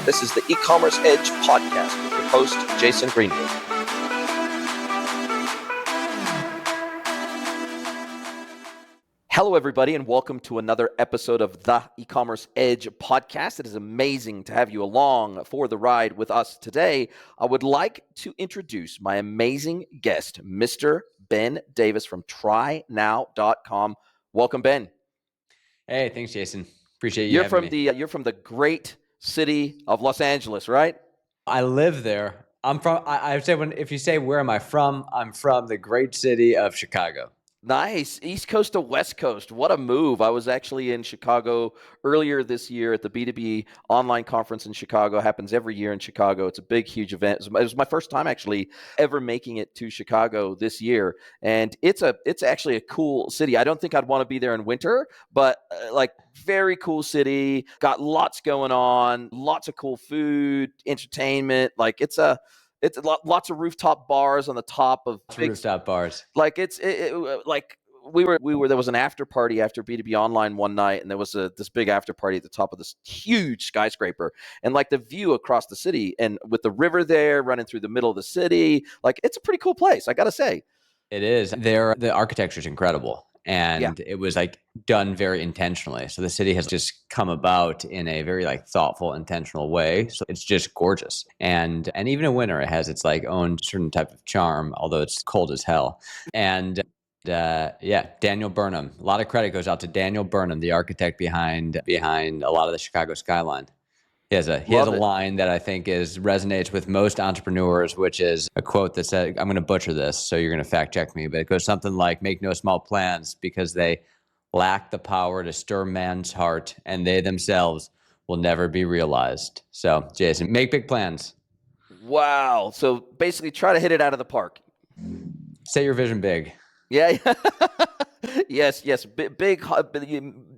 This is the eCommerce Edge podcast with your host, Jason Greenwood. Hello, everybody, and welcome to another episode of the eCommerce Edge podcast. It is amazing to have you along for the ride with us today. I would like to introduce my amazing guest, Mr. Ben Davis from TRYNOW.com. Welcome, Ben. Hey, thanks, Jason. Appreciate you You're having me. You're from the great city of Los Angeles, right? I live there. I'm from. I would say if you say where am I from, I'm from the great city of Chicago. Nice. East Coast to West Coast. What a move. I was actually in Chicago earlier this year at the B2B online conference in Chicago. It happens every year in Chicago. It's a big, huge event. It was my first time actually ever making it to Chicago this year. And it's actually a cool city. I don't think I'd want to be there in winter, but very cool city. Got lots going on, lots of cool food, entertainment. It's lots of rooftop bars on the top of big Rooftop bars. We were there was an after party after B2B online one night, and there was this big after party at the top of this huge skyscraper, and the view across the city and with the river there running through the middle of the city, it's a pretty cool place, I gotta say. It is. The architecture is incredible. And It was done very intentionally. So the city has just come about in a very thoughtful, intentional way. So it's just gorgeous. And even in winter, it has its own certain type of charm, although it's cold as hell. And Daniel Burnham. A lot of credit goes out to Daniel Burnham, the architect behind a lot of the Chicago skyline. He has a line that I think resonates with most entrepreneurs, which is a quote that said, I'm going to butcher this, so you're going to fact check me, but it goes something like, make no small plans because they lack the power to stir man's heart and they themselves will never be realized. So Jason, make big plans. Wow. So basically try to hit it out of the park. Set your vision big. Yeah. Yes. Big.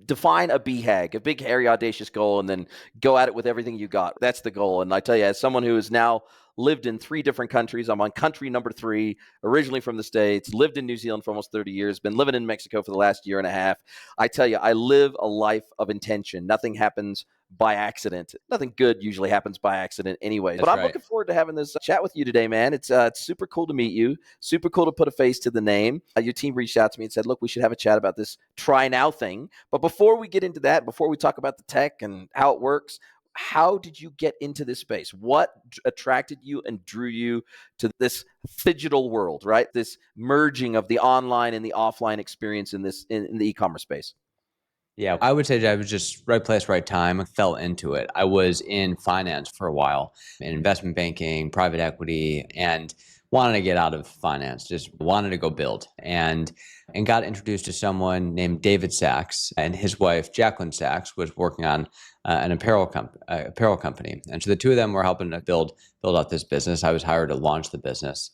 Define a BHAG, a big, hairy, audacious goal, and then go at it with everything you got. That's the goal. And I tell you, as someone who has now lived in 3 different countries, I'm on country number 3, originally from the States, lived in New Zealand for almost 30 years, been living in Mexico for the last year and a half. I tell you, I live a life of intention. Nothing happens by accident. Nothing good usually happens by accident anyway. But I'm looking forward to having this chat with you today, man. It's super cool to meet you. Super cool to put a face to the name. Your team reached out to me and said, look, we should have a chat about this TRYNOW thing. But before we get into that, before we talk about the tech and how it works, how did you get into this space? What attracted you and drew you to this digital world, right? This merging of the online and the offline experience in the e-commerce space. Yeah, I would say I was just right place, right time. I fell into it. I was in finance for a while, in investment banking, private equity, and wanted to get out of finance, just wanted to go build. And got introduced to someone named David Sachs, and his wife, Jacqueline Sachs, was working on an apparel company. And so the two of them were helping to build out this business. I was hired to launch the business.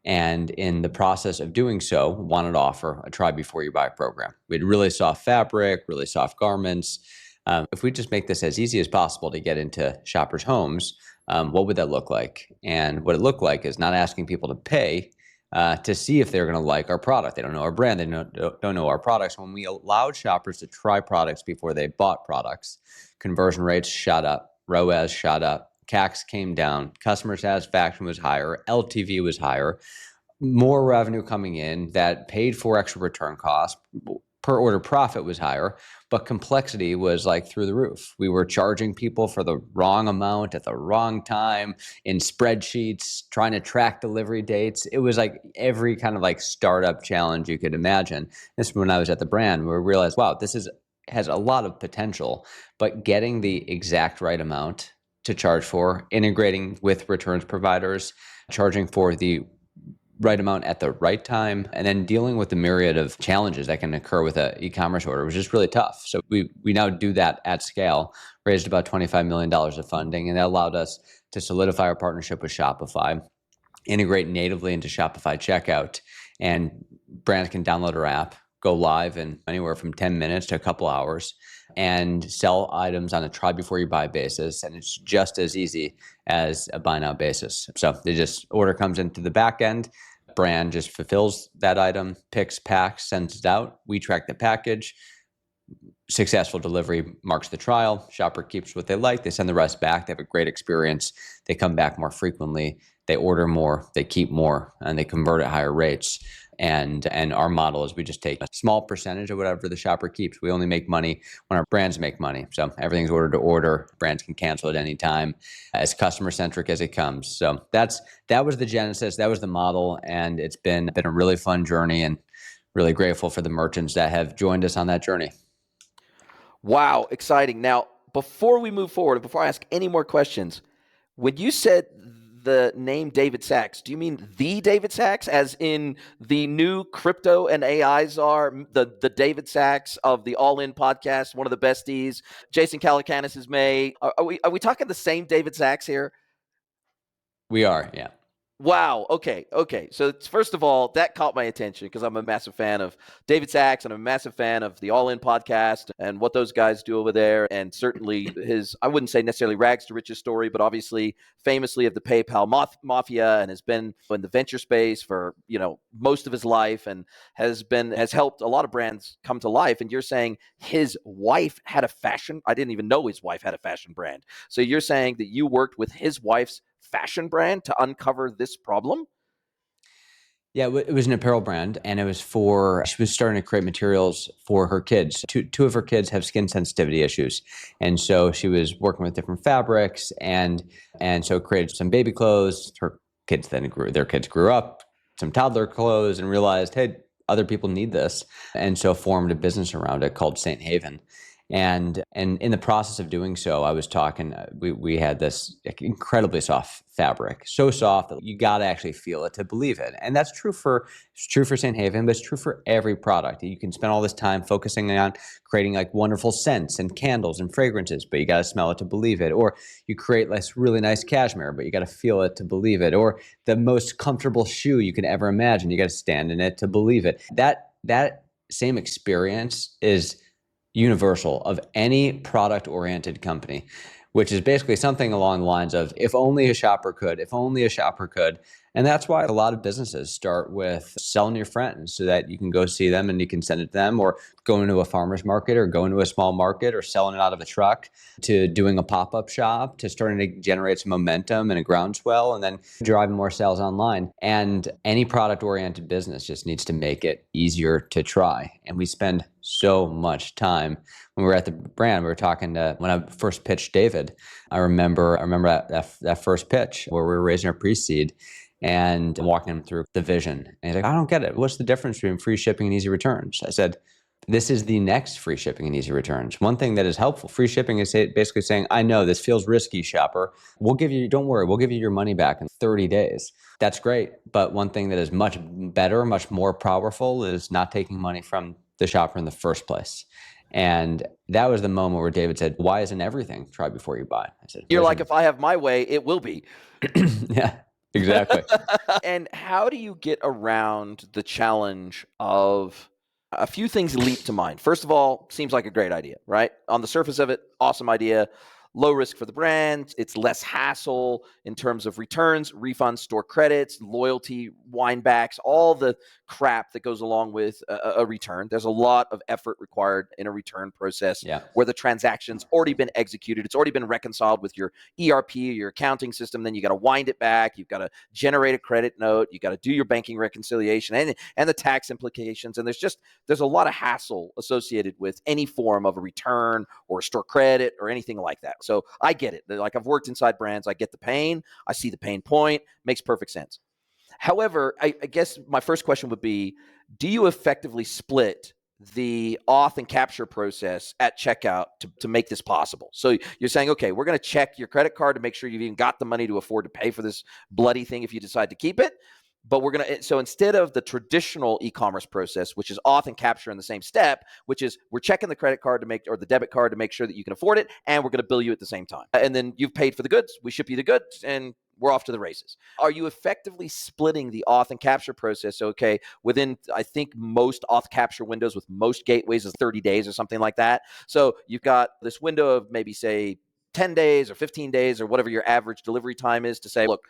And in the process of doing so, wanted to offer a try before you buy program. We had really soft fabric, really soft garments. If we just make this as easy as possible to get into shoppers' homes, what would that look like? And what it looked like is not asking people to pay to see if they're going to like our product. They don't know our brand. They don't know our products. When we allowed shoppers to try products before they bought products, conversion rates shot up, ROAS shot up, CACs came down, customer satisfaction was higher, LTV was higher, more revenue coming in that paid for extra return costs, per order profit was higher, but complexity was through the roof. We were charging people for the wrong amount at the wrong time in spreadsheets, trying to track delivery dates. It was every kind of startup challenge you could imagine. This is when I was at the brand, where we realized, wow, has a lot of potential, but getting the exact right amount to charge for, integrating with returns providers, charging for the right amount at the right time, and then dealing with the myriad of challenges that can occur with an e-commerce order was just really tough. So we now do that at scale, raised about $25 million of funding, and that allowed us to solidify our partnership with Shopify, integrate natively into Shopify checkout, and brands can download our app, go live in anywhere from 10 minutes to a couple hours, and sell items on a try before you buy basis. And it's just as easy as a buy now basis. So order comes into the back end, brand just fulfills that item, picks, packs, sends it out. We track the package. successful delivery marks the trial. Shopper keeps what they like. They send the rest back. They have a great experience. They come back more frequently. They order more. They keep more, and they convert at higher rates. And our model is we just take a small percentage of whatever the shopper keeps. We only make money when our brands make money. So everything's order to order. Brands can cancel at any time, as customer centric as it comes. So that was the genesis. That was the model, and it's been a really fun journey, and really grateful for the merchants that have joined us on that journey. Wow, exciting. Now, before we move forward, before I ask any more questions, when you said the name David Sachs, do you mean the David Sachs, as in the new crypto and AI czar, the David Sachs of the All In podcast, one of the besties, Jason Calacanis' May? Are we talking the same David Sachs here? We are, yeah. Wow. Okay. So first of all, that caught my attention because I'm a massive fan of David Sachs and I'm a massive fan of the All In podcast and what those guys do over there. And certainly his, I wouldn't say necessarily rags to riches story, but obviously famously of the PayPal mafia, and has been in the venture space for, most of his life, and has helped a lot of brands come to life. And you're saying his wife had a fashion. I didn't even know his wife had a fashion brand. So you're saying that you worked with his wife's fashion brand to uncover this problem? Yeah, it was an apparel brand, and it was she was starting to create materials for her kids. Two of her kids have skin sensitivity issues. And so she was working with different fabrics and so created some baby clothes. Their kids grew up, some toddler clothes, and realized, hey, other people need this. And so formed a business around it called Saint Haven. And in the process of doing so, I was talking, we had this incredibly soft fabric, so soft that you got to actually feel it to believe it. And it's true for Saint Haven, but it's true for every product. You can spend all this time focusing on creating like wonderful scents and candles and fragrances, but you got to smell it to believe it. Or you create this really nice cashmere, but you got to feel it to believe it. Or the most comfortable shoe you can ever imagine, you got to stand in it to believe it. That same experience is universal of any product-oriented company, which is basically something along the lines of, if only a shopper could, if only a shopper could. And that's why a lot of businesses start with selling your friends so that you can go see them and you can send it to them, or go into a farmer's market or go into a small market, or selling it out of a truck, to doing a pop-up shop, to starting to generate some momentum and a groundswell, and then driving more sales online. And any product-oriented business just needs to make it easier to try. And we spend so much time when we were at the brand. We were talking when I first pitched David. I remember that first pitch where we were raising our pre-seed and walking him through the vision. And he's like, I don't get it. What's the difference between free shipping and easy returns? I said, this is the next free shipping and easy returns. One thing that is helpful, free shipping is basically saying, I know this feels risky, shopper. Don't worry, we'll give you your money back in 30 days. That's great. But one thing that is much better, much more powerful, is not taking money from the shopper in the first place. And that was the moment where David said, why isn't everything try before you buy? I said, You're like, if I have my way, it will be. Yeah, exactly. And how do you get around the challenge of a few things leap to mind? First of all, seems like a great idea, right? On the surface of it, awesome idea. Low risk for the brand. It's less hassle in terms of returns, refunds, store credits, loyalty, winebacks, all the crap that goes along with a return. There's a lot of effort required in a return process where the transaction's already been executed. It's already been reconciled with your ERP, your accounting system. Then you got to wind it back. You've got to generate a credit note. You got to do your banking reconciliation and the tax implications. And there's a lot of hassle associated with any form of a return or a store credit or anything like that. So I get it. Like, I've worked inside brands. I get the pain. I see the pain point. Makes perfect sense. However, I guess my first question would be, do you effectively split the auth and capture process at checkout to make this possible? So you're saying, okay, we're going to check your credit card to make sure you've even got the money to afford to pay for this bloody thing if you decide to keep it. But so instead of the traditional e-commerce process, which is auth and capture in the same step, which is we're checking the credit card or the debit card to make sure that you can afford it, and we're going to bill you at the same time. And then you've paid for the goods, we ship you the goods, and we're off to the races. Are you effectively splitting the auth and capture process? Okay, within, I think, most auth capture windows with most gateways is 30 days or something like that. So you've got this window of maybe, say, 10 days or 15 days or whatever your average delivery time is to say, look,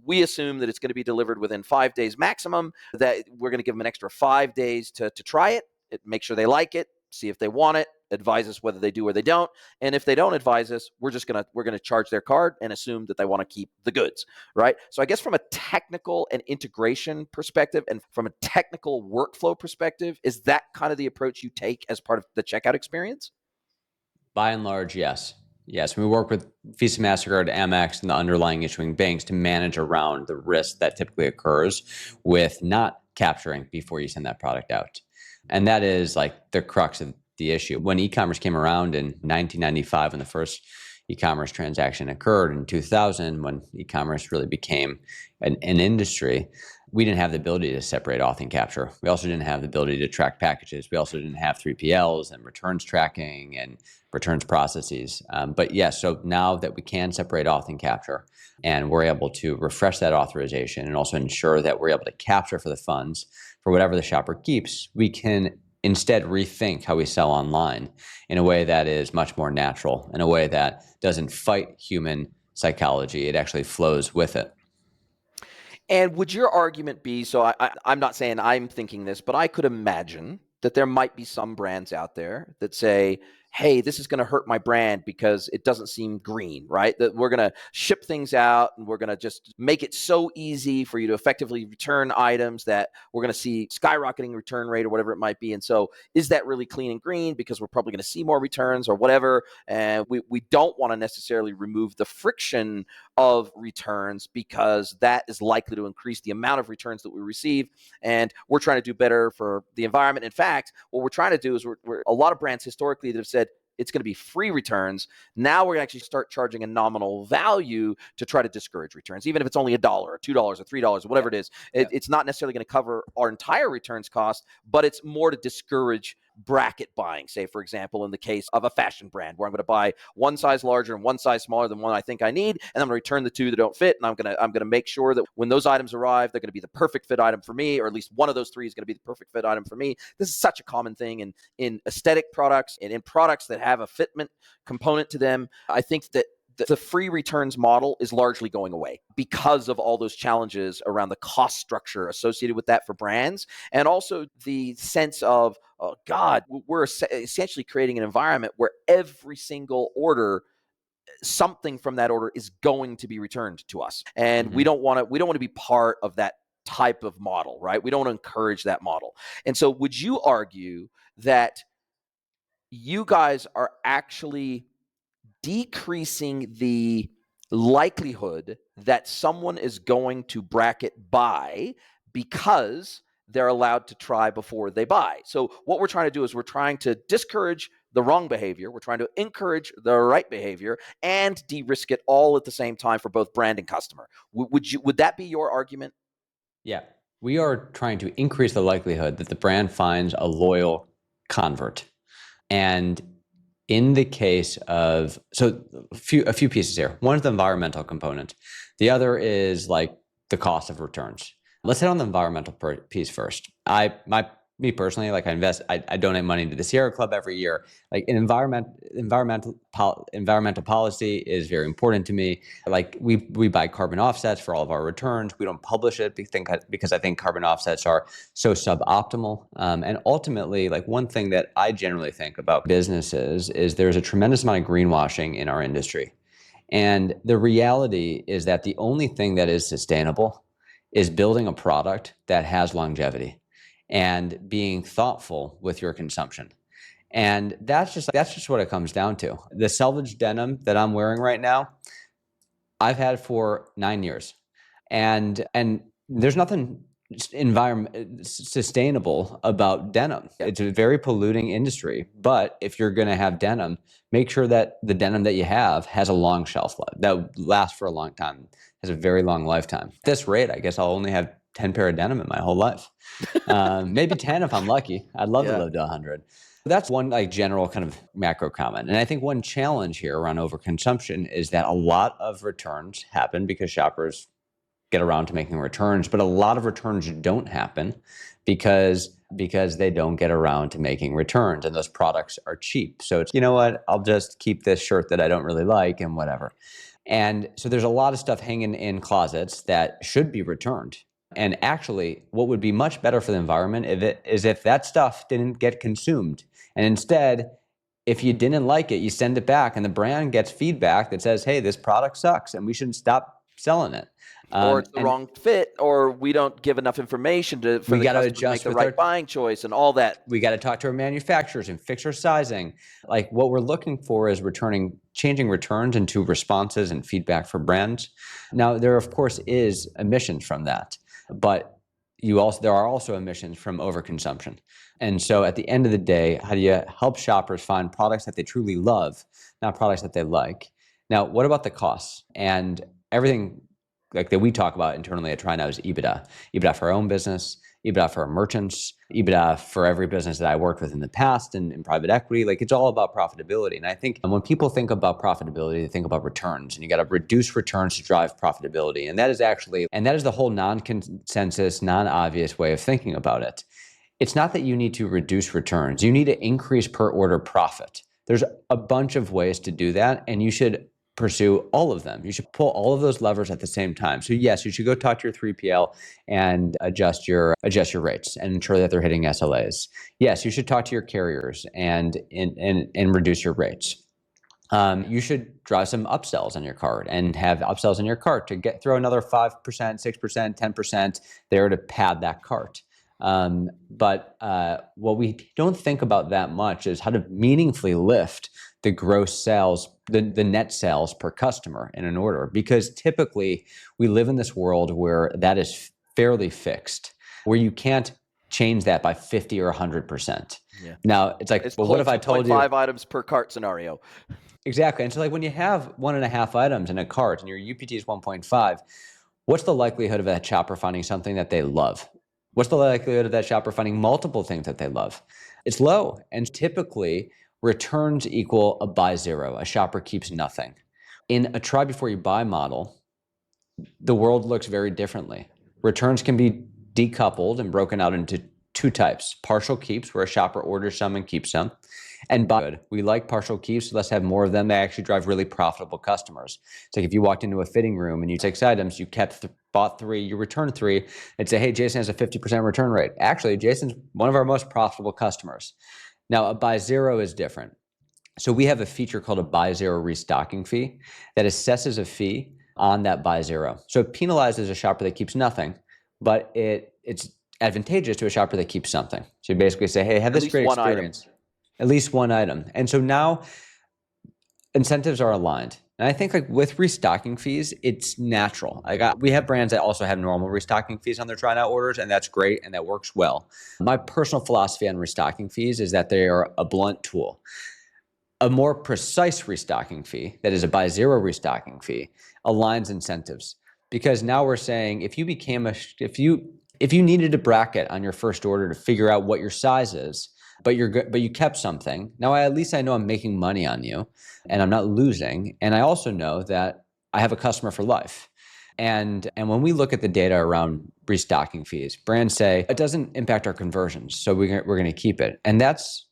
we assume that it's going to be delivered within 5 days maximum, that we're going to give them an extra 5 days to try it, make sure they like it, see if they want it, advise us whether they do or they don't. And if they don't advise us, we're gonna charge their card and assume that they want to keep the goods, right? So I guess from a technical and integration perspective, and from a technical workflow perspective, is that kind of the approach you take as part of the checkout experience? By and large, yes. Yes, we work with Visa, MasterCard, Amex, and the underlying issuing banks to manage around the risk that typically occurs with not capturing before you send that product out. And that is like the crux of the issue. When e-commerce came around in 1995, when the first e-commerce transaction occurred, in 2000, when e-commerce really became an industry, we didn't have the ability to separate auth and capture. We also didn't have the ability to track packages. We also didn't have 3PLs and returns tracking and returns processes. But yes, so now that we can separate auth and capture, and we're able to refresh that authorization and also ensure that we're able to capture for the funds for whatever the shopper keeps, we can instead rethink how we sell online in a way that is much more natural, in a way that doesn't fight human psychology. It actually flows with it. And would your argument be, so I'm not saying I'm thinking this, but I could imagine that there might be some brands out there that say, hey, this is going to hurt my brand because it doesn't seem green, right? That we're going to ship things out and we're going to just make it so easy for you to effectively return items that we're going to see skyrocketing return rate or whatever it might be. And so is that really clean and green because we're probably going to see more returns or whatever? And we don't want to necessarily remove the friction of returns because that is likely to increase the amount of returns that we receive. And we're trying to do better for the environment. In fact, what we're trying to do is we're a lot of brands historically that have said, it's going to be free returns. Now we're going to actually start charging a nominal value to try to discourage returns, even if it's only $1 or $2 or $3 or whatever it is. It's not necessarily going to cover our entire returns cost, but it's more to discourage bracket buying, say, for example, in the case of a fashion brand where I'm going to buy one size larger and one size smaller than one I think I need, and I'm going to return the two that don't fit, and I'm going to make sure that when those items arrive, they're going to be the perfect fit item for me, or at least one of those three is going to be the perfect fit item for me. This is such a common thing in aesthetic products and in products that have a fitment component to them. I think that the free returns model is largely going away because of all those challenges around the cost structure associated with that for brands, and also the sense of, oh God, we're essentially creating an environment where every single order, something from that order is going to be returned to us, and we don't want to be part of that type of model, right? We don't want to encourage that model. And so would you argue that you guys are actually decreasing the likelihood that someone is going to bracket buy because they're allowed to try before they buy? So what we're trying to do is we're trying to discourage the wrong behavior. We're trying to encourage the right behavior and de-risk it all at the same time for both brand and customer. Would that be your argument? Yeah. We are trying to increase the likelihood that the brand finds a loyal convert. And in the case of, so a few pieces here. One is the environmental component. The other is like the cost of returns. Let's hit on the environmental piece first. Me personally, like I donate money to the Sierra Club every year. Like an environmental policy is very important to me. Like we buy carbon offsets for all of our returns. We don't publish it because I think carbon offsets are so suboptimal. And ultimately, like one thing that I generally think about businesses is there's a tremendous amount of greenwashing in our industry. And the reality is that the only thing that is sustainable is building a product that has longevity and being thoughtful with your consumption. And that's just what it comes down to. The selvage denim that I'm wearing right now, I've had for 9 years. And there's nothing sustainable about denim. It's a very polluting industry, but if you're going to have denim, make sure that the denim that you have has a long shelf life, that lasts for a long time, has a very long lifetime. At this rate, I guess I'll only have 10 pair of denim in my whole life. Maybe 10 if I'm lucky. I'd love to live to 100. That's one like general kind of macro comment. And I think one challenge here around overconsumption is that a lot of returns happen because shoppers get around to making returns, but a lot of returns don't happen because they don't get around to making returns, and those products are cheap. So it's, you know what, I'll just keep this shirt that I don't really like and whatever. And so there's a lot of stuff hanging in closets that should be returned. And actually, what would be much better for the environment is if that stuff didn't get consumed. And instead, If you didn't like it, you send it back, and the brand gets feedback that says, hey, this product sucks and we should stop selling it. Or it's the And wrong fit, or we don't give enough information for we the got to customer to make adjust the with right buying choice and all that. we got to talk to our manufacturers and fix our sizing. Like, what we're looking for is changing returns into responses and feedback for brands. Now, there of course is emissions from that, but there are also emissions from overconsumption. And so at the end of the day, how do you help shoppers find products that they truly love, not products that they like? Now, what about the costs? And everything like that we talk about internally at TRYNOW is EBITDA. EBITDA for our own business, EBITDA for our merchants, EBITDA for every business that I worked with in the past and in private equity. Like, it's all about profitability. And I think when people think about profitability, they think about returns, and you got to reduce returns to drive profitability. And that is the whole non-consensus, non-obvious way of thinking about it. It's not that you need to reduce returns. You need to increase per order profit. There's a bunch of ways to do that, and you should pursue all of them. You should pull all of those levers at the same time. So yes, you should go talk to your 3PL and adjust your rates and ensure that they're hitting SLAs. Yes, you should talk to your carriers and reduce your rates. You should drive some upsells on your cart and have upsells in your cart to throw another 5%, 6%, 10% there to pad that cart. But what we don't think about that much is how to meaningfully lift the gross sales, the net sales per customer in an order, because typically we live in this world where that is fairly fixed, where you can't change that by 50 or 100%. Yeah. Now it's like, well, what if I told you 5 items per cart scenario? Exactly. And so like when you have 1.5 items in a cart and your UPT is 1.5, what's the likelihood of that shopper finding something that they love? What's the likelihood of that shopper finding multiple things that they love? It's low. And typically returns equal a buy zero. A shopper keeps nothing. In a try before you buy model, the world looks very differently. Returns can be decoupled and broken out into two types: partial keeps, where a shopper orders some and keeps some, and buy good. We like partial keeps, so let's have more of them. They actually drive really profitable customers. It's like if you walked into a fitting room and you 6 items, you bought 3, you returned 3, and say, hey, Jason has a 50% return rate. Actually, Jason's one of our most profitable customers. Now, a buy zero is different. So we have a feature called a buy zero restocking fee that assesses a fee on that buy zero. So it penalizes a shopper that keeps nothing, but it's advantageous to a shopper that keeps something. So you basically say, hey, have this great experience. At least one item. And so now incentives are aligned. And I think like with restocking fees, it's natural. We have brands that also have normal restocking fees on their TRYNOW orders, and that's great and that works well. My personal philosophy on restocking fees is that they are a blunt tool. A more precise restocking fee, that is a buy zero restocking fee, aligns incentives. Because now we're saying if you needed a bracket on your first order to figure out what your size is, but you kept something. Now at least I know I'm making money on you and I'm not losing. And I also know that I have a customer for life. And when we look at the data around restocking fees, brands say it doesn't impact our conversions, so we're going to keep it. And that's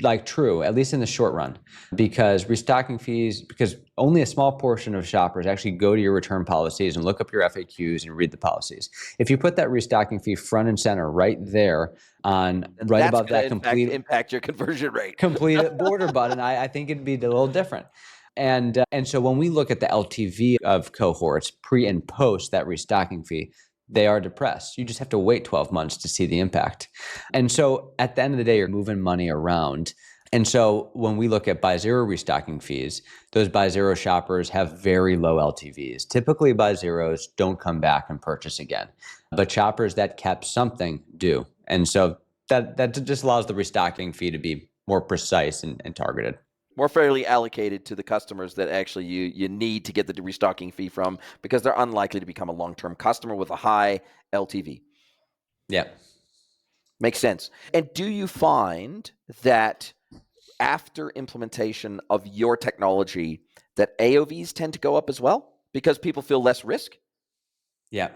like true, at least in the short run, because only a small portion of shoppers actually go to your return policies and look up your FAQs and read the policies. If you put that restocking fee front and center right there above that impact your conversion rate. complete border button, I think it'd be a little different. And so when we look at the LTV of cohorts pre and post that restocking fee, they are depressed. You just have to wait 12 months to see the impact. And so at the end of the day, you're moving money around. And so when we look at buy zero restocking fees, those buy zero shoppers have very low LTVs. Typically buy zeros don't come back and purchase again, but shoppers that kept something do. And so that just allows the restocking fee to be more precise and targeted. More fairly allocated to the customers that actually you need to get the restocking fee from, because they're unlikely to become a long-term customer with a high LTV. Yeah. Makes sense. And do you find that after implementation of your technology that AOVs tend to go up as well because people feel less risk? Yeah.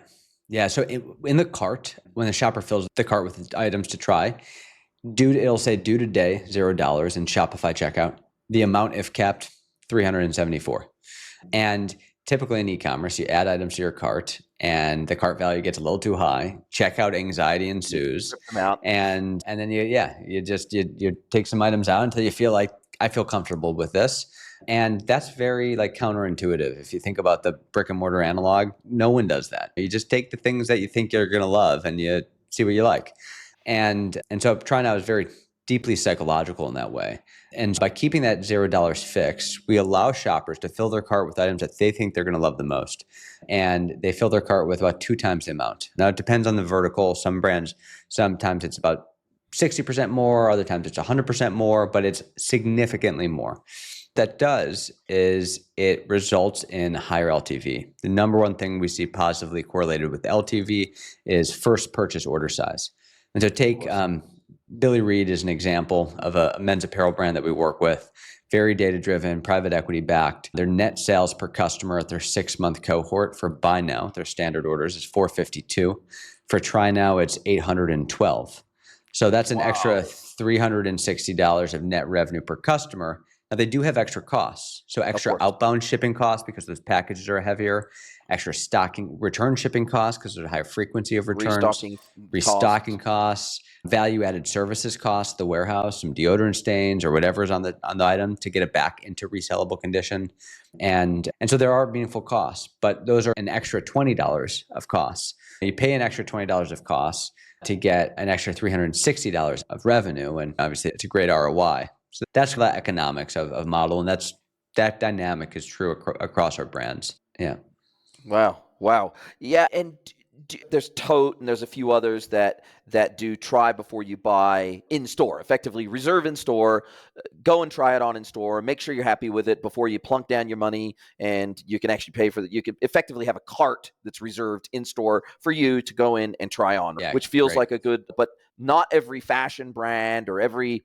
Yeah. So in the cart, when the shopper fills the cart with items to try, it'll say due today, $0 in Shopify checkout. The amount, if kept, $374. And typically in e-commerce, you add items to your cart and the cart value gets a little too high. Checkout anxiety ensues, Rip them out. and then you take some items out until you feel like, I feel comfortable with this. And that's very like counterintuitive. If you think about the brick and mortar analog, no one does that. You just take the things that you think you're going to love and you see what you like. And so TRYNOW is very deeply psychological in that way. And by keeping that $0 fixed, we allow shoppers to fill their cart with items that they think they're going to love the most. And they fill their cart with about 2 times the amount. Now, it depends on the vertical. Some brands, sometimes it's about 60% more, other times it's 100% more, but it's significantly more. That does is it results in higher LTV. The number one thing we see positively correlated with LTV is first purchase order size. And so take Billy Reid as an example of a men's apparel brand that we work with. Very data-driven, private equity backed. Their net sales per customer at their 6-month cohort for buy now, their standard orders, is $452. For TRYNOW, it's $812. So that's an extra $360 of net revenue per customer. Now, they do have extra costs. So extra outbound shipping costs because those packages are heavier, extra return shipping costs because there's a higher frequency of returns, restocking costs, value-added services costs, the warehouse, some deodorant stains or whatever is on the item to get it back into resellable condition. And so there are meaningful costs, but those are an extra $20 of costs. You pay an extra $20 of costs to get an extra $360 of revenue, and obviously it's a great ROI. So that's the economics of model, and that dynamic is true across our brands. Yeah. Wow. Yeah, and there's Tote and there's a few others that do try before you buy in store. Effectively, reserve in store, go and try it on in store. Make sure you're happy with it before you plunk down your money, and you can actually pay for that. You can effectively have a cart that's reserved in store for you to go in and try on, which feels like a good. But not every fashion brand or every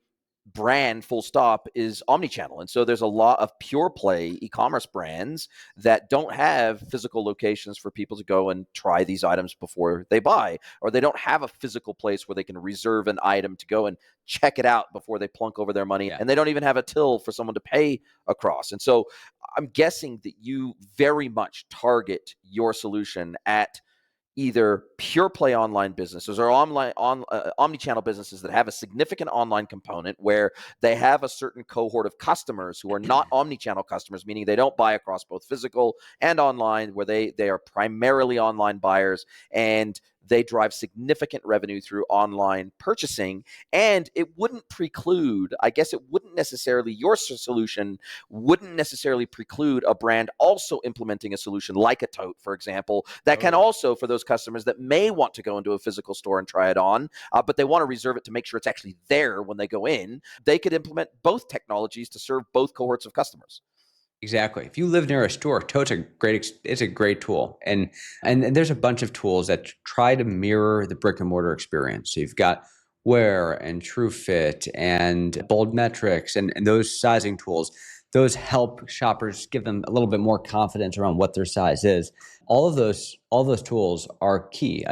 brand full stop is omnichannel. And so there's a lot of pure play e-commerce brands that don't have physical locations for people to go and try these items before they buy, or they don't have a physical place where they can reserve an item to go and check it out before they plunk over their money. And they don't even have a till for someone to pay across. And so I'm guessing that you very much target your solution at either pure play online businesses or omni-channel businesses that have a significant online component where they have a certain cohort of customers who are not omni-channel customers, meaning they don't buy across both physical and online, where they are primarily online buyers and they drive significant revenue through online purchasing. And it wouldn't preclude, I guess it wouldn't necessarily, your solution wouldn't necessarily preclude a brand also implementing a solution like a Tote, for example, that can also, for those customers that may want to go into a physical store and try it on, but they want to reserve it to make sure it's actually there when they go in, they could implement both technologies to serve both cohorts of customers. Exactly. If you live near a store, Tote's it's a great tool. And there's a bunch of tools that try to mirror the brick and mortar experience. So you've got Wear and TrueFit and Bold Metrics and those sizing tools. Those help shoppers, give them a little bit more confidence around what their size is. All of those tools are key.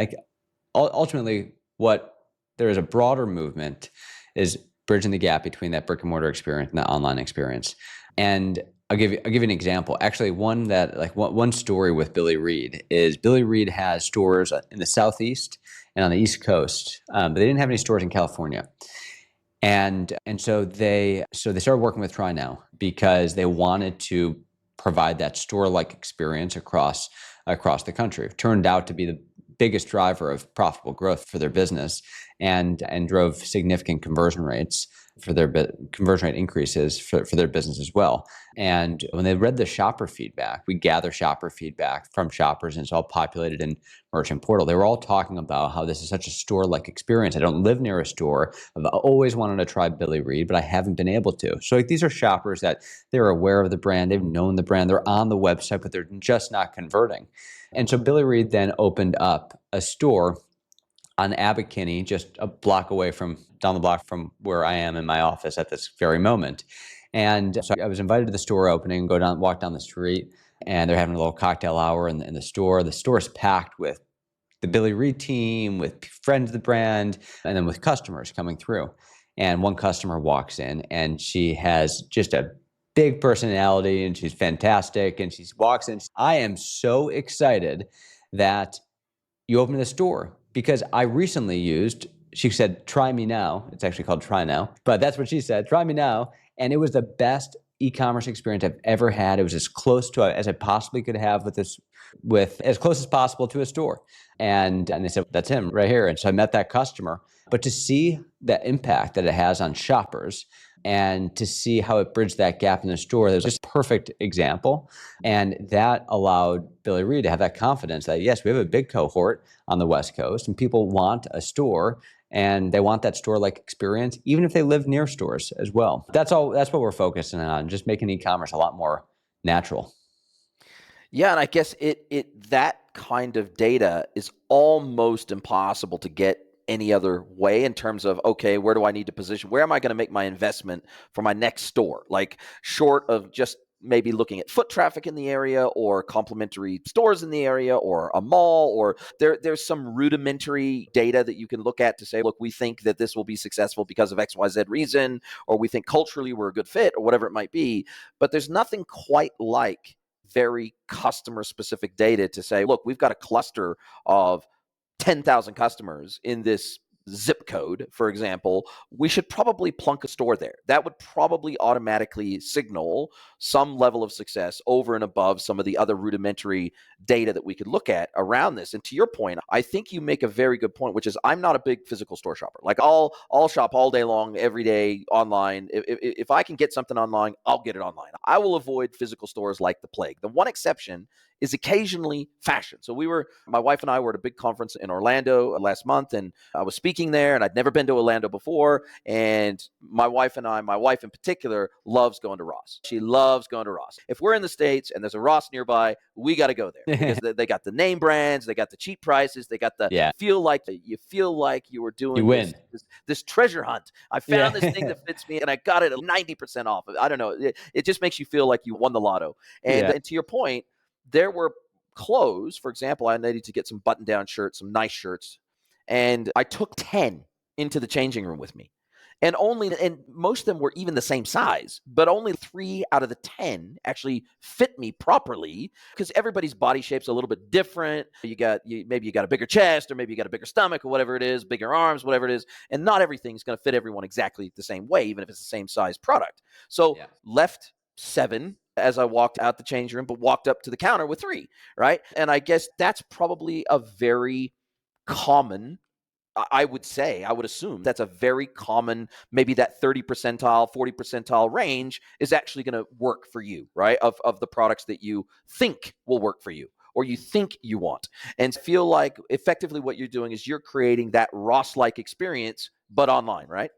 Ultimately, what there is a broader movement is bridging the gap between that brick and mortar experience and the online experience. And I'll give you an example. Actually, one story with Billy Reid is Billy Reid has stores in the Southeast and on the East Coast, but they didn't have any stores in California. And so they started working with TRYNOW because they wanted to provide that store-like experience across the country. It turned out to be the biggest driver of profitable growth for their business and drove significant conversion rate increases for their business as well. And when they read the shopper feedback, we gather shopper feedback from shoppers, and it's all populated in Merchant Portal. They were all talking about how this is such a store-like experience. I don't live near a store. I've always wanted to try Billy Reid, but I haven't been able to. So these are shoppers that they're aware of the brand, they've known the brand, they're on the website, but they're just not converting. And so Billy Reid then opened up a store on Abercrombie, just down the block from where I am in my office at this very moment. And so I was invited to the store opening, walk down the street, and they're having a little cocktail hour in the store. The store is packed with the Billy Reid team, with friends of the brand, and then with customers coming through. And one customer walks in, and she has just a big personality, and she's fantastic. And she walks in. I am so excited that you open the store. Because I recently used, she said, try me now. It's actually called TRYNOW, but that's what she said, try me now. And it was the best e-commerce experience I've ever had. It was as close to as I possibly could have with as close as possible to a store. And they said, that's him right here. And so I met that customer. But to see the impact that it has on shoppers and to see how it bridged that gap in the store, that was just a perfect example. And that allowed Billy Reed to have that confidence that, yes, we have a big cohort on the West Coast and people want a store and they want that store-like experience, even if they live near stores as well. That's what we're focusing on, just making e-commerce a lot more natural. Yeah, and I guess that kind of data is almost impossible to get any other way in terms of, okay, where do I need to position? Where am I going to make my investment for my next store? Like, short of just maybe looking at foot traffic in the area or complementary stores in the area or a mall, or there's some rudimentary data that you can look at to say, look, we think that this will be successful because of XYZ reason, or we think culturally we're a good fit, or whatever it might be. But there's nothing quite like very customer specific data to say, look, we've got a cluster of 10,000 customers in this zip code, for example, we should probably plunk a store there. That would probably automatically signal some level of success over and above some of the other rudimentary data that we could look at around this. And to your point, I think you make a very good point, which is I'm not a big physical store shopper. Like, I'll shop all day long, every day online. If I can get something online, I'll get it online. I will avoid physical stores like the plague. The one exception is occasionally fashion. So my wife and I were at a big conference in Orlando last month, and I was speaking there, and I'd never been to Orlando before. And my wife in particular, loves going to Ross. She loves going to Ross. If we're in the States and there's a Ross nearby, we got to go there because they got the name brands, they got the cheap prices, they got the you feel like you were doing this treasure hunt. I found this thing that fits me, and I got it at 90% off. I don't know. It just makes you feel like you won the lotto. And to your point, there were clothes, for example, I needed to get some button-down shirts, some nice shirts, and I took 10 into the changing room with me. And most of them were even the same size, but only 3 out of the 10 actually fit me properly, because everybody's body shape's a little bit different. Maybe you got a bigger chest, or maybe you got a bigger stomach, or whatever it is, bigger arms, whatever it is, and not everything's going to fit everyone exactly the same way, even if it's the same size product. So left 7 as I walked out the change room, but walked up to the counter with 3, right? And I guess that's probably a very common, I would assume that's a very common, maybe that 30 percentile, 40 percentile range is actually going to work for you, right? Of the products that you think will work for you, or you think you want. And feel like effectively what you're doing is you're creating that Ross-like experience, but online, right?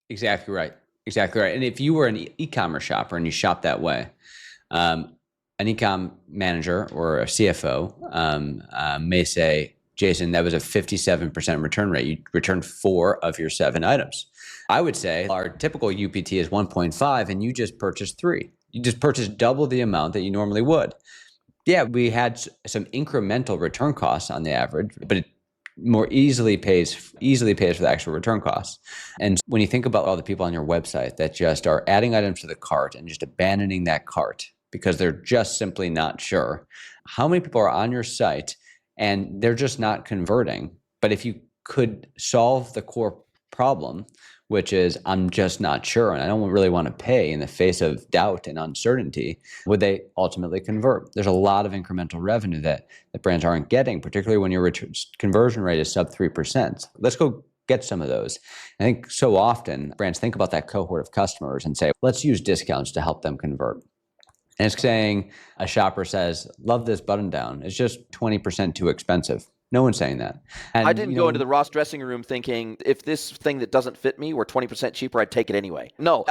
Exactly right. Exactly right. And if you were an e-commerce shopper and you shop that way, an e-com manager or a CFO may say, Jason, that was a 57% return rate. You returned 4 of your 7 items. I would say our typical UPT is 1.5 and you just purchased 3. You just purchased double the amount that you normally would. Yeah, we had some incremental return costs on the average, but it more easily pays for the actual return costs. And when you think about all the people on your website that just are adding items to the cart and just abandoning that cart because they're just simply not sure, how many people are on your site and they're just not converting? But if you could solve the core problem, which is I'm just not sure and I don't really want to pay in the face of doubt and uncertainty, would they ultimately convert? There's a lot of incremental revenue that brands aren't getting, particularly when your conversion rate is sub 3%. Let's go get some of those. I think so often brands think about that cohort of customers and say, let's use discounts to help them convert. And it's saying, a shopper says, love this button down. It's just 20% too expensive. No one's saying that. And I didn't go into the Ross dressing room thinking, if this thing that doesn't fit me were 20% cheaper, I'd take it anyway. No,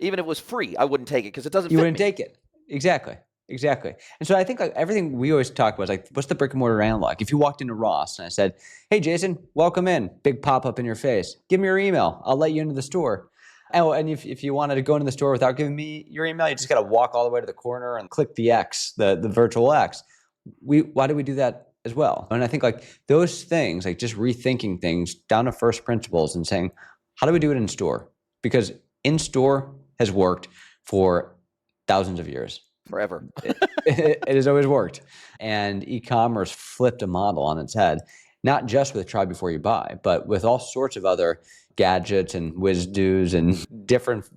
even if it was free, I wouldn't take it because it doesn't fit me. You wouldn't take it. Exactly. And so I think like everything we always talk about is like, what's the brick and mortar analog? If you walked into Ross and I said, hey, Jason, welcome in, big pop-up in your face. Give me your email. I'll let you into the store. Oh, and if you wanted to go into the store without giving me your email, you just got to walk all the way to the corner and click the X, the virtual X. Why do we do that as well? And I think like those things, like just rethinking things down to first principles and saying, how do we do it in store? Because in store has worked for thousands of years. Forever. It has always worked. And e-commerce flipped a model on its head, not just with try before you buy, but with all sorts of other gadgets and whiz-dos and different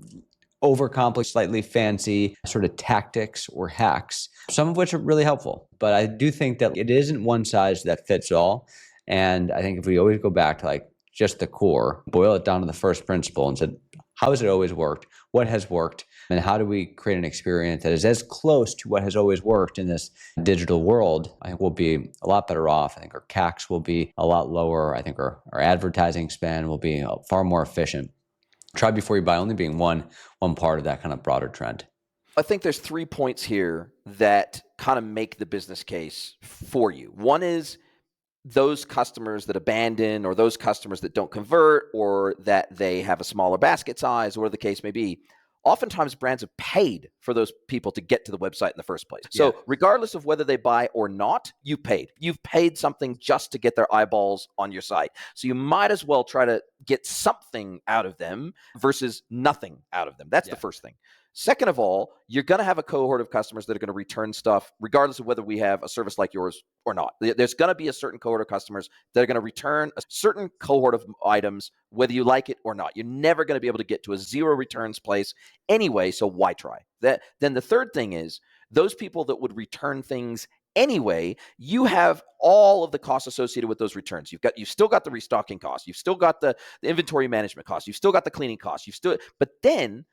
overcomplex, slightly fancy sort of tactics or hacks, some of which are really helpful. But I do think that it isn't one size that fits all. And I think if we always go back to like just the core, boil it down to the first principle and said, how has it always worked? What has worked? And how do we create an experience that is as close to what has always worked in this digital world? I think we'll be a lot better off. I think our CACs will be a lot lower. I think our advertising spend will be far more efficient. Try before you buy only being one part of that kind of broader trend. I think there's 3 points here that kind of make the business case for you. One is those customers that abandon, or those customers that don't convert, or that they have a smaller basket size, or the case may be. Oftentimes brands have paid for those people to get to the website in the first place. So regardless of whether they buy or not, you've paid. You've paid something just to get their eyeballs on your site. So you might as well try to get something out of them versus nothing out of them. That's the first thing. Second of all, you're going to have a cohort of customers that are going to return stuff regardless of whether we have a service like yours or not. There's going to be a certain cohort of customers that are going to return a certain cohort of items, whether you like it or not. You're never going to be able to get to a zero returns place anyway, so why try? Then the third thing is those people that would return things anyway, you have all of the costs associated with those returns. You've still got the restocking costs, you've still got the inventory management costs, you've still got the cleaning costs, but then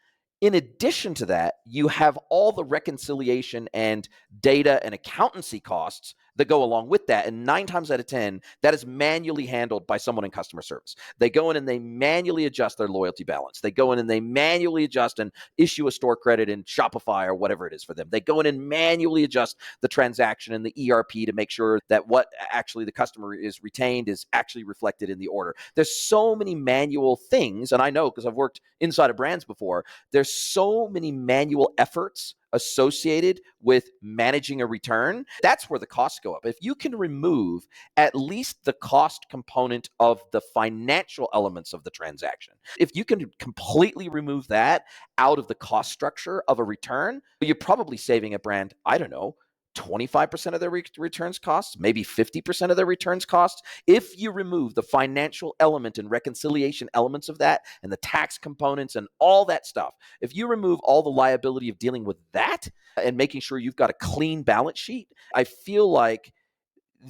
in addition to that, you have all the reconciliation and data and accountancy costs that go along with that. And 9 times out of 10, that is manually handled by someone in customer service. They go in and they manually adjust their loyalty balance. They go in and they manually adjust and issue a store credit in Shopify or whatever it is for them. They go in and manually adjust the transaction in the ERP to make sure that what actually the customer is retained is actually reflected in the order. There's so many manual things, and I know because I've worked inside of brands before, there's so many manual efforts associated with managing a return. That's where the costs go up. If you can remove at least the cost component of the financial elements of the transaction, if you can completely remove that out of the cost structure of a return, you're probably saving a brand, I don't know, 25% of their returns costs, maybe 50% of their returns costs. If you remove the financial element and reconciliation elements of that and the tax components and all that stuff, if you remove all the liability of dealing with that and making sure you've got a clean balance sheet, I feel like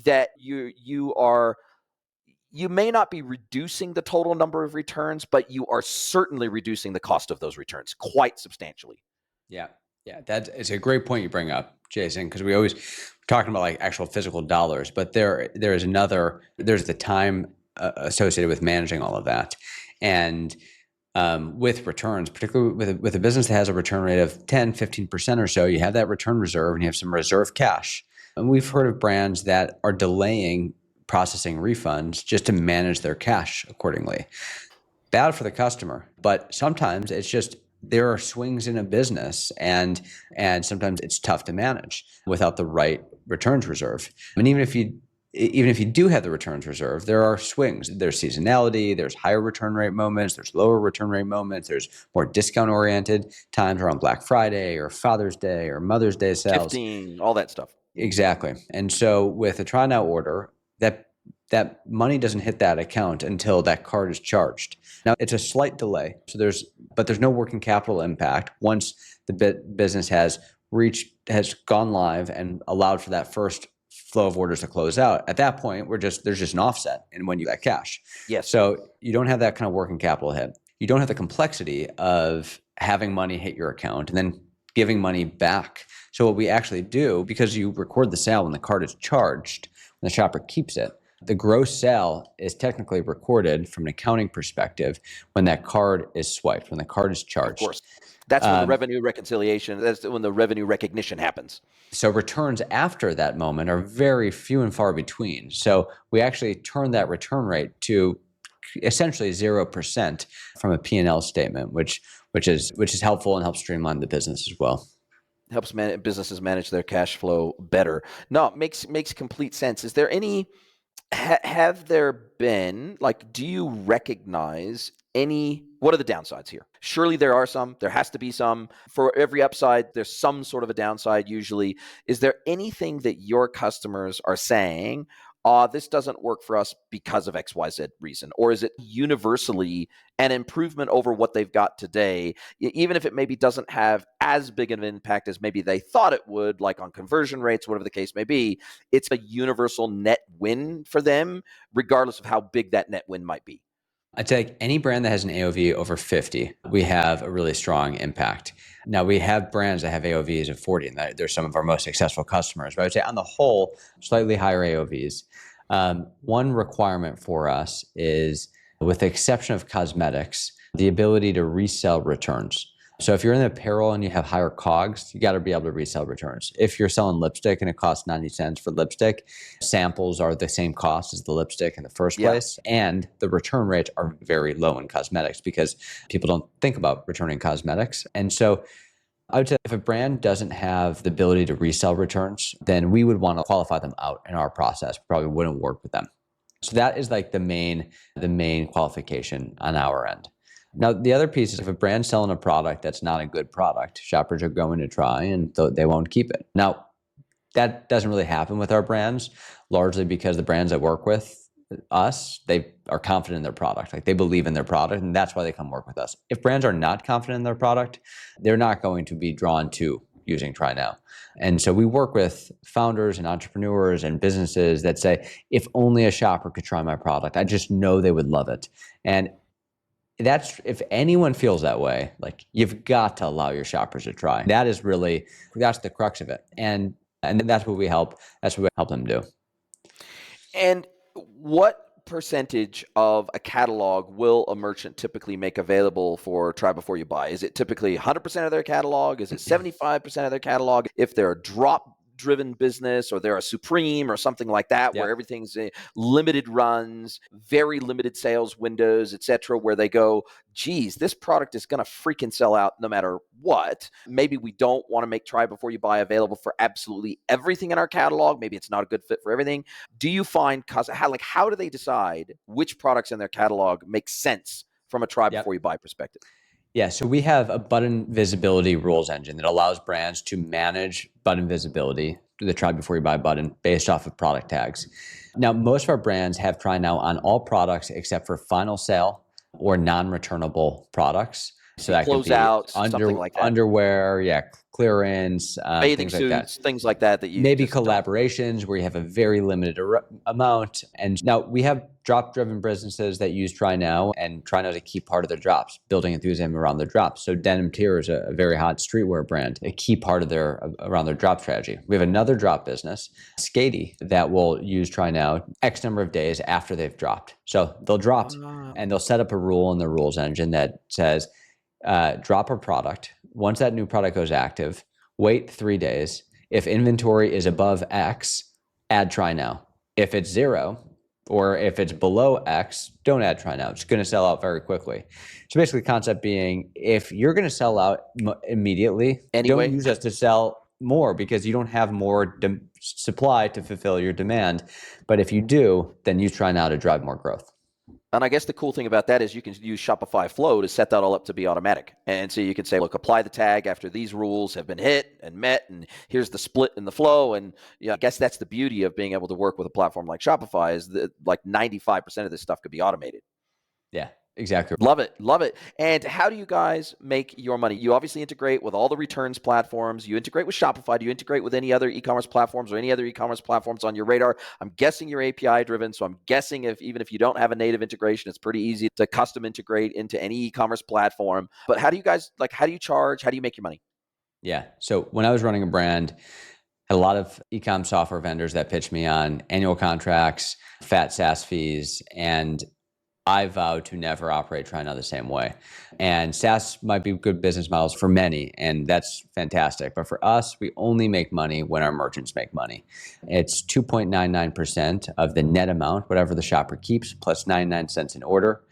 that you may not be reducing the total number of returns, but you are certainly reducing the cost of those returns quite substantially. Yeah. That is a great point you bring up, Jason, because we're talking about like actual physical dollars, but there's the time associated with managing all of that. And with returns, particularly with a business that has a return rate of 10, 15% or so, you have that return reserve and you have some reserve cash. And we've heard of brands that are delaying processing refunds just to manage their cash accordingly. Bad for the customer, but sometimes it's just there are swings in a business and sometimes it's tough to manage without the right returns reserve. And even if you do have the returns reserve, there are swings. There's seasonality, there's higher return rate moments, there's lower return rate moments, there's more discount oriented times around Black Friday or Father's Day or Mother's Day sales. Gifting, all that stuff. Exactly. And so with a TRYNOW order, that money doesn't hit that account until that card is charged. Now, it's a slight delay, but there's no working capital impact once the business has gone live and allowed for that first flow of orders to close out. At that point, there's just an offset in when you get cash. Yes. So you don't have that kind of working capital hit. You don't have the complexity of having money hit your account and then giving money back. So what we actually do, because you record the sale when the card is charged, when the shopper keeps it, the gross sale is technically recorded from an accounting perspective when that card is swiped, when the card is charged. Of course. That's when the revenue reconciliation, that's when the revenue recognition happens. So returns after that moment are very few and far between. So we actually turn that return rate to essentially 0% from a P&L statement, which is helpful and helps streamline the business as well. Helps businesses manage their cash flow better. No, it makes complete sense. Is there have there been, do you recognize any What are the downsides here? Surely there are some. There has to be some. For every upside, there's some sort of a downside usually. Is there anything that your customers are saying, this doesn't work for us because of XYZ reason? Or is it universally an improvement over what they've got today, even if it maybe doesn't have as big of an impact as maybe they thought it would, like on conversion rates, whatever the case may be? It's a universal net win for them, regardless of how big that net win might be. I'd say like any brand that has an AOV over 50, we have a really strong impact. Now we have brands that have AOVs of 40, and they're some of our most successful customers. But I would say on the whole, slightly higher AOVs. One requirement for us is, with the exception of cosmetics, the ability to resell returns. So if you're in apparel and you have higher COGS, you got to be able to resell returns. If you're selling lipstick and it costs 90 cents for lipstick, samples are the same cost as the lipstick in the first place. And the return rates are very low in cosmetics because people don't think about returning cosmetics. And so I would say if a brand doesn't have the ability to resell returns, then we would want to qualify them out in our process. Probably wouldn't work with them. So that is like the main qualification on our end. Now, the other piece is if a brand's selling a product that's not a good product, shoppers are going to try and they won't keep it. Now, that doesn't really happen with our brands, largely because the brands that work with us, they are confident in their product. Like they believe in their product, and that's why they come work with us. If brands are not confident in their product, they're not going to be drawn to using TRYNOW. And so we work with founders and entrepreneurs and businesses that say, if only a shopper could try my product, I just know they would love it. And that's, if anyone feels that way, like you've got to allow your shoppers to try. That's the crux of it. And that's what we help them do. And what percentage of a catalog will a merchant typically make available for try before you buy? Is it typically 100% of their catalog? Is it 75% of their catalog? If they're a drop driven business or they're a Supreme or something like that, where everything's limited runs, very limited sales windows, etc., where they go, geez, this product is going to freaking sell out no matter what. Maybe we don't want to make try before you buy available for absolutely everything in our catalog. Maybe it's not a good fit for everything. Do you find, how do they decide which products in their catalog make sense from a try before you buy perspective? Yeah, so we have a button visibility rules engine that allows brands to manage button visibility, the try before you buy button, based off of product tags. Now, most of our brands have TRYNOW on all products except for final sale or non-returnable products. So that could be something like that. Underwear, clearance, bathing things suits, like that. Things like that you maybe collaborations where you have a very limited amount. And now we have drop-driven businesses that use TRYNOW, and TRYNOW is a key part of their drops, building enthusiasm around their drops. So Denim Tier is a very hot streetwear brand, a key part of around their drop strategy. We have another drop business, Skatey, that will use TRYNOW X number of days after they've dropped. So they'll drop and they'll set up a rule in the rules engine that says, drop a product. Once that new product goes active, wait 3 days. If inventory is above X, add TRYNOW. If it's 0 or if it's below X, don't add TRYNOW. It's going to sell out very quickly. So basically the concept being, if you're going to sell out immediately, don't use us to sell more because you don't have more supply to fulfill your demand. But if you do, then use TRYNOW to drive more growth. And I guess the cool thing about that is you can use Shopify Flow to set that all up to be automatic. And so you can say, look, apply the tag after these rules have been hit and met, and here's the split in the flow. And I guess that's the beauty of being able to work with a platform like Shopify, is that like 95% of this stuff could be automated. Yeah. Exactly. Love it. Love it. And how do you guys make your money? You obviously integrate with all the returns platforms. You integrate with Shopify. Do you integrate with any other e-commerce platforms or any other e-commerce platforms on your radar? I'm guessing you're API driven. So I'm guessing even if you don't have a native integration, it's pretty easy to custom integrate into any e-commerce platform. But how do you guys, how do you charge? How do you make your money? Yeah. So when I was running a brand, had a lot of e-com software vendors that pitched me on annual contracts, fat SaaS fees, and I vow to never operate TRYNOW the same way. And SaaS might be good business models for many, and that's fantastic. But for us, we only make money when our merchants make money. It's 2.99% of the net amount, whatever the shopper keeps, plus 99 cents an order.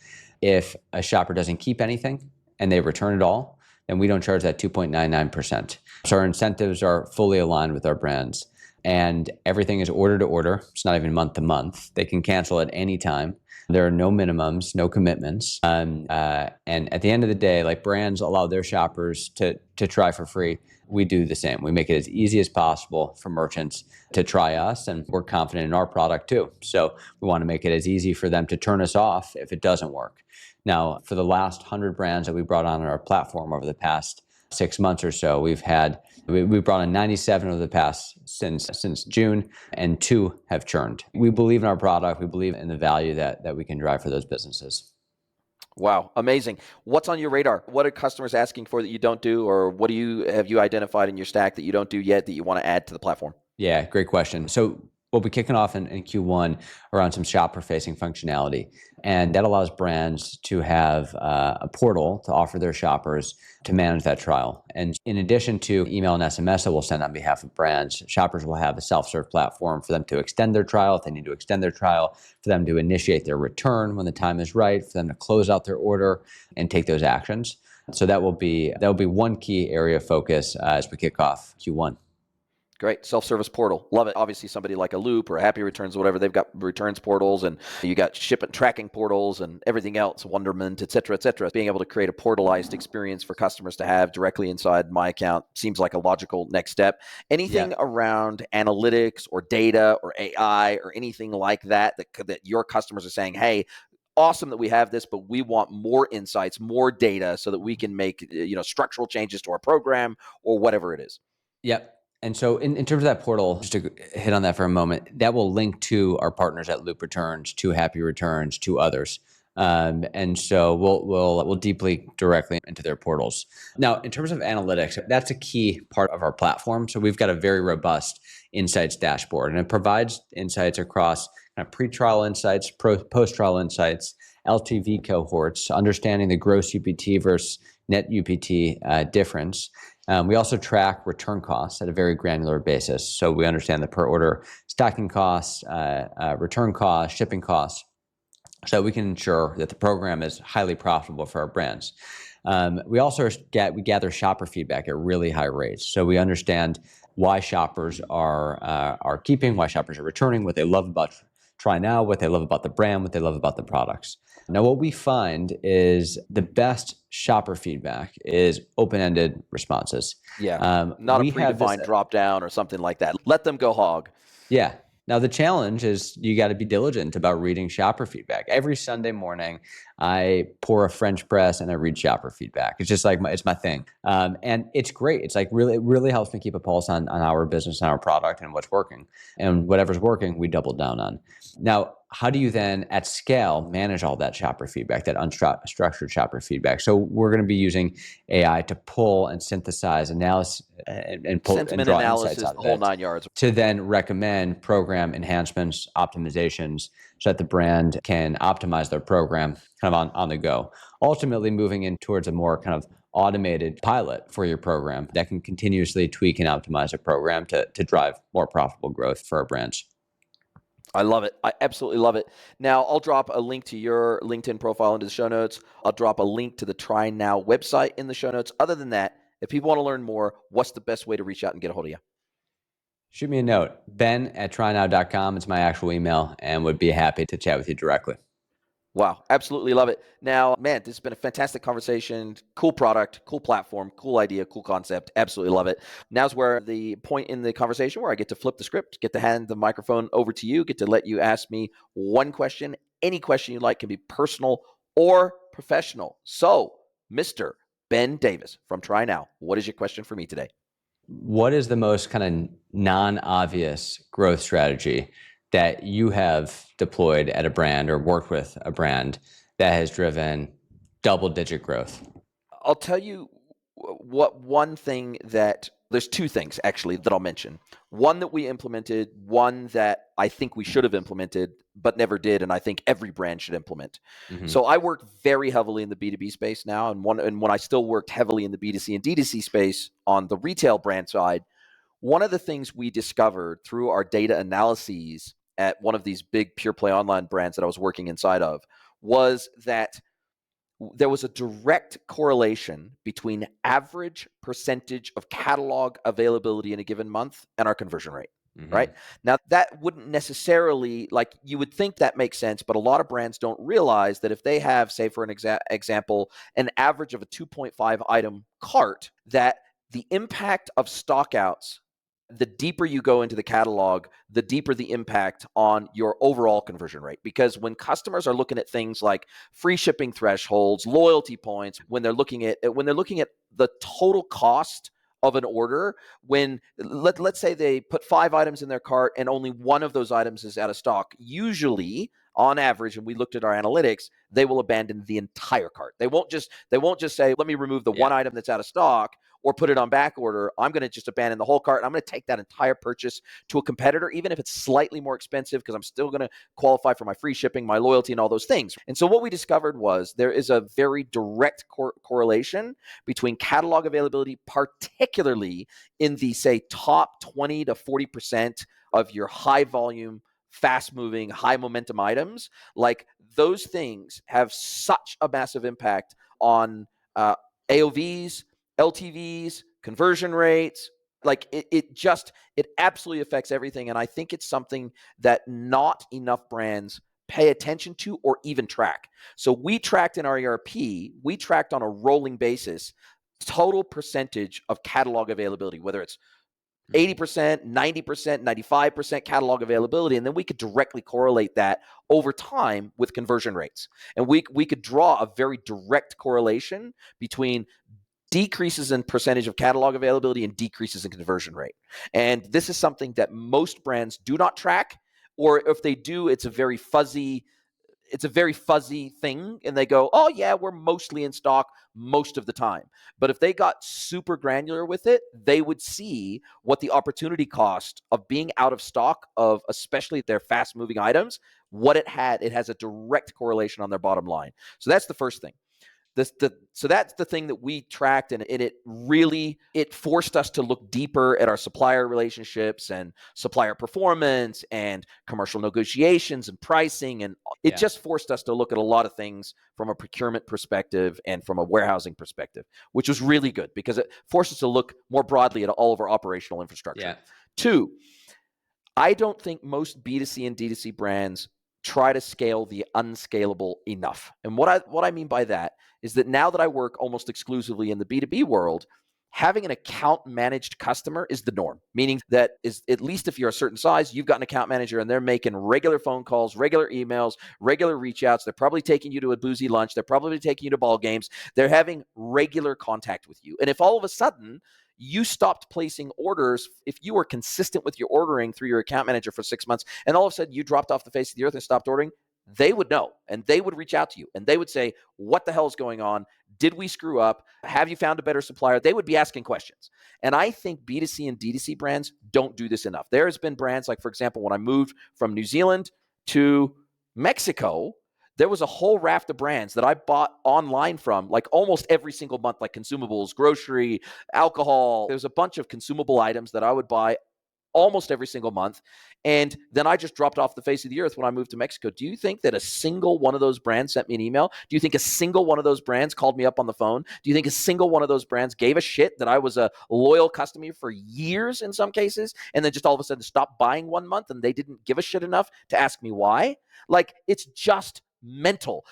If a shopper doesn't keep anything and they return it all, then we don't charge that 2.99%. So our incentives are fully aligned with our brands. and everything is order to order. It's not even month to month. They can cancel at any time. There are no minimums, no commitments. And at the end of the day, like brands allow their shoppers to try for free. We do the same. We make it as easy as possible for merchants to try us, and we're confident in our product too. So we want to make it as easy for them to turn us off if it doesn't work. Now, for the last 100 brands that we brought on our platform over the past 6 months or so, we brought in 97 over the past since June, and 2 have churned. We believe in our product. We believe in the value that we can drive for those businesses. Wow, amazing. What's on your radar? What are customers asking for that you don't do, or what have you identified in your stack that you don't do yet that you want to add to the platform? Yeah, great question. So we'll be kicking off in Q1 around some shopper-facing functionality. And that allows brands to have a portal to offer their shoppers to manage that trial. And in addition to email and SMS that we'll send on behalf of brands, shoppers will have a self-serve platform for them to extend their trial if they need to extend their trial, for them to initiate their return when the time is right, for them to close out their order and take those actions. So that will be one key area of focus as we kick off Q1. Great. Self-service portal. Love it. Obviously, somebody like a Loop or a Happy Returns or whatever, they've got returns portals, and you got shipment tracking portals and everything else, Wonderment, et cetera, et cetera. Being able to create a portalized experience for customers to have directly inside my account seems like a logical next step. Anything around analytics or data or AI or anything like that your customers are saying, hey, awesome that we have this, but we want more insights, more data so that we can make structural changes to our program or whatever it is. Yep. And so in terms of that portal, just to hit on that for a moment, that will link to our partners at Loop Returns, to Happy Returns, to others. And so we'll deeply directly into their portals. Now, in terms of analytics, that's a key part of our platform. So we've got a very robust insights dashboard, and it provides insights across kind of pre-trial insights, post-trial insights, LTV cohorts, understanding the gross UPT versus net UPT difference. We also track return costs at a very granular basis. So we understand the per order stocking costs, return costs, shipping costs, so we can ensure that the program is highly profitable for our brands. We also gather shopper feedback at really high rates. So we understand why shoppers are keeping, why shoppers are returning, what they love about TRYNOW, what they love about the brand, what they love about the products. Now, what we find is the best shopper feedback is open-ended responses. Yeah, not a predefined drop down or something like that. Let them go hog. Yeah. Now, the challenge is you got to be diligent about reading shopper feedback. Every Sunday morning, I pour a French press and I read shopper feedback. It's just like it's my thing. And it's great. It's like it really helps me keep a pulse on our business and our product and what's working. And whatever's working, we double down on. Now, how do you then at scale manage all that shopper feedback, that unstructured shopper feedback? So we're going to be using AI to pull and synthesize analysis and pull sentiment and draw analysis, insights out the of whole it, 9 yards. to then recommend program enhancements, optimizations, so that the brand can optimize their program kind of on the go. Ultimately moving in towards a more kind of automated pilot for your program that can continuously tweak and optimize a program to drive more profitable growth for our brands. I love it. I absolutely love it. Now, I'll drop a link to your LinkedIn profile into the show notes. I'll drop a link to the TRYNOW website in the show notes. Other than that, if people want to learn more, what's the best way to reach out and get a hold of you? Shoot me a note, ben@trynow.com. It's my actual email, and would be happy to chat with you directly. Wow, absolutely love it. Now, man, this has been a fantastic conversation. Cool product, cool platform, cool idea, cool concept. Absolutely love it. Now's where the point in the conversation where I get to flip the script, get to hand the microphone over to you, get to let you ask me one question. Any question you like, can be personal or professional. So, Mr. Ben Davis from TRYNOW, what is your question for me today? What is the most kind of non-obvious growth strategy that you have deployed at a brand or worked with a brand that has driven double-digit growth? I'll tell you there's two things actually that I'll mention. One that we implemented, one that I think we should have implemented, but never did, and I think every brand should implement. Mm-hmm. So I work very heavily in the B2B space now, and when I still worked heavily in the B2C and D2C space on the retail brand side, one of the things we discovered through our data analyses at one of these big pure play online brands that I was working inside of was that there was a direct correlation between average percentage of catalog availability in a given month and our conversion rate. right? Now, that wouldn't necessarily, like, you would think that makes sense, but a lot of brands don't realize that if they have, say, for an example, an average of a 2.5 item cart, that the impact of stockouts, the deeper you go into the catalog, the deeper the impact on your overall conversion rate. Because when customers are looking at things like free shipping thresholds, loyalty points, when they're looking at the total cost of an order, when let's say they put 5 items in their cart and only one of those items is out of stock, usually on average, and we looked at our analytics, they will abandon the entire cart. They won't just say, let me remove the one item that's out of stock or put it on back order. I'm going to just abandon the whole cart. I'm going to take that entire purchase to a competitor, even if it's slightly more expensive, because I'm still going to qualify for my free shipping, my loyalty, and all those things. And so what we discovered was there is a very direct correlation between catalog availability, particularly in the, say, top 20 to 40% of your high volume, fast moving, high momentum items. Like, those things have such a massive impact on AOVs, LTVs, conversion rates. Like, it absolutely affects everything. And I think it's something that not enough brands pay attention to or even track. So we tracked in our ERP, we tracked on a rolling basis total percentage of catalog availability, whether it's 80%, 90%, 95% catalog availability. And then we could directly correlate that over time with conversion rates. And we could draw a very direct correlation between decreases in percentage of catalog availability and decreases in conversion rate. And this is something that most brands do not track, or if they do, it's a very fuzzy thing, and they go, oh yeah, we're mostly in stock most of the time. But if they got super granular with it, they would see what the opportunity cost of being out of stock of especially their fast moving items, what it has a direct correlation on their bottom line. So that's the first thing. So that's the thing that we tracked, and it forced us to look deeper at our supplier relationships and supplier performance and commercial negotiations and pricing, and it just forced us to look at a lot of things from a procurement perspective and from a warehousing perspective, which was really good because it forced us to look more broadly at all of our operational infrastructure. 2, I don't think most B2C and D2C brands try to scale the unscalable enough. And what I mean by that is that now that I work almost exclusively in the B2B world, having an account managed customer is the norm, meaning that is, at least if you're a certain size, you've got an account manager and they're making regular phone calls, regular emails, regular reach outs. They're probably taking you to a boozy lunch. They're probably taking you to ball games. They're having regular contact with you. And if all of a sudden you stopped placing orders, if you were consistent with your ordering through your account manager for 6 months, and all of a sudden you dropped off the face of the earth and stopped ordering, they would know, and they would reach out to you, and they would say, what the hell is going on? Did we screw up? Have you found a better supplier? They would be asking questions. And I think B2C and D2C brands don't do this enough. There has been brands like, for example, when I moved from New Zealand to Mexico, there was a whole raft of brands that I bought online from, like almost every single month, like consumables, grocery, alcohol. There's a bunch of consumable items that I would buy almost every single month. And then I just dropped off the face of the earth when I moved to Mexico. Do you think that a single one of those brands sent me an email? Do you think a single one of those brands called me up on the phone? Do you think a single one of those brands gave a shit that I was a loyal customer for years in some cases, and then just all of a sudden stopped buying 1 month and they didn't give a shit enough to ask me why? Like, it's just mental.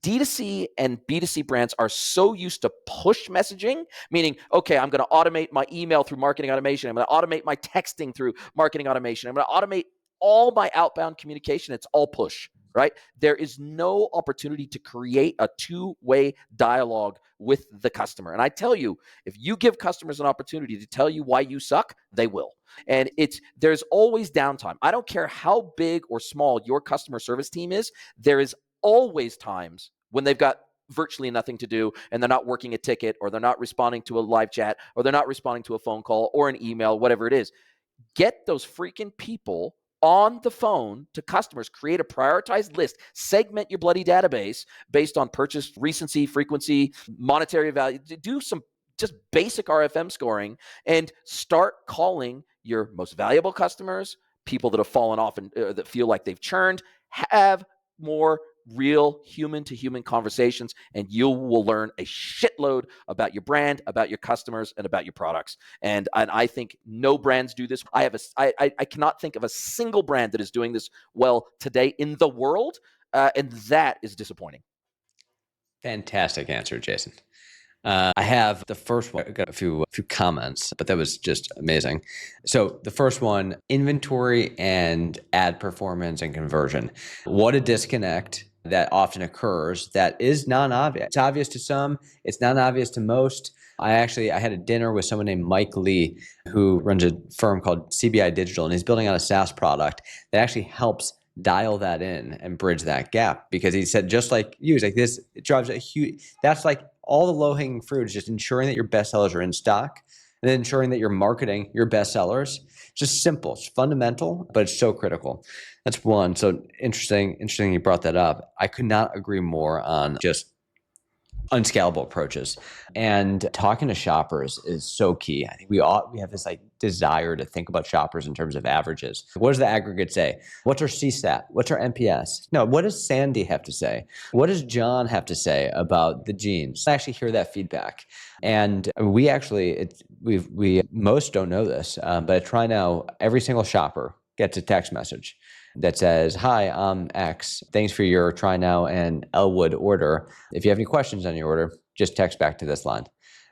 D2C and B2C brands are so used to push messaging, meaning, okay, I'm going to automate my email through marketing automation. I'm going to automate my texting through marketing automation. I'm going to automate all my outbound communication. It's all push, right? There is no opportunity to create a two-way dialogue with the customer. And I tell you, if you give customers an opportunity to tell you why you suck, they will. And there's always downtime. I don't care how big or small your customer service team is, there is always times when they've got virtually nothing to do and they're not working a ticket, or they're not responding to a live chat, or they're not responding to a phone call or an email, whatever it is. Get those freaking people on the phone to customers. Create a prioritized list. Segment your bloody database based on purchase recency, frequency, monetary value. Do some just basic RFM scoring and start calling your most valuable customers, people that have fallen off and that feel like they've churned. Have more real human to human conversations, and you will learn a shitload about your brand, about your customers, and about your products. And I think no brands do this. I cannot think of a single brand that is doing this well today in the world, and that is disappointing. Fantastic answer, Jason. I have the first one. I got a few comments, but that was just amazing. So the first one, inventory and ad performance and conversion. What a disconnect that often occurs that is non-obvious. It's obvious to some, it's not obvious to most. I had a dinner with someone named Mike Lee, who runs a firm called CBI Digital, and he's building out a SaaS product that actually helps dial that in and bridge that gap. Because he said, just like you, he's like, this, it drives a huge, that's like all the low-hanging fruit is just ensuring that your bestsellers are in stock and then ensuring that you're marketing your bestsellers. It's just simple, it's fundamental, but it's so critical. That's one. So interesting you brought that up. I could not agree more on just unscalable approaches. And talking to shoppers is so key. I think we have this like desire to think about shoppers in terms of averages. What does the aggregate say? What's our CSAT? What's our NPS? No, what does Sandy have to say? What does John have to say about the jeans? I actually hear that feedback. And we most don't know this, but at TRYNOW, every single shopper gets a text message that says, "Hi, I'm X. Thanks for your TRYNOW and Elwood order. If you have any questions on your order, just text back to this line."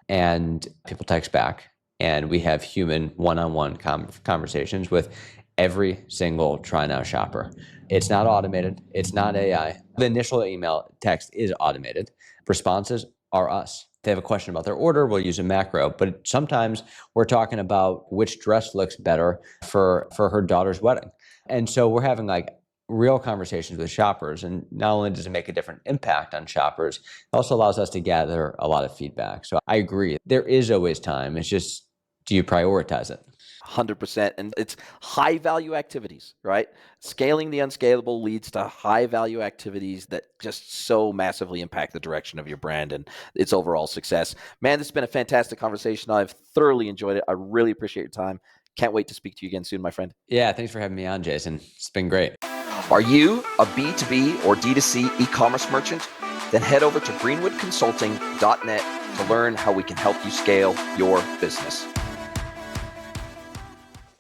And people text back, and we have human one-on-one conversations with every single TRYNOW shopper. It's not automated. It's not AI. The initial email text is automated. Responses are us. If they have a question about their order, we'll use a macro. But sometimes we're talking about which dress looks better for her daughter's wedding. And so we're having like real conversations with shoppers. And not only does it make a different impact on shoppers, it also allows us to gather a lot of feedback. So I agree. There is always time. It's just, do you prioritize it? 100%. And it's high value activities, right? Scaling the unscalable leads to high value activities that just so massively impact the direction of your brand and its overall success. Man, this has been a fantastic conversation. I've thoroughly enjoyed it. I really appreciate your time. Can't wait to speak to you again soon, my friend. Yeah, thanks for having me on, Jason. It's been great. Are you a B2B or D2C e-commerce merchant? Then head over to greenwoodconsulting.net to learn how we can help you scale your business.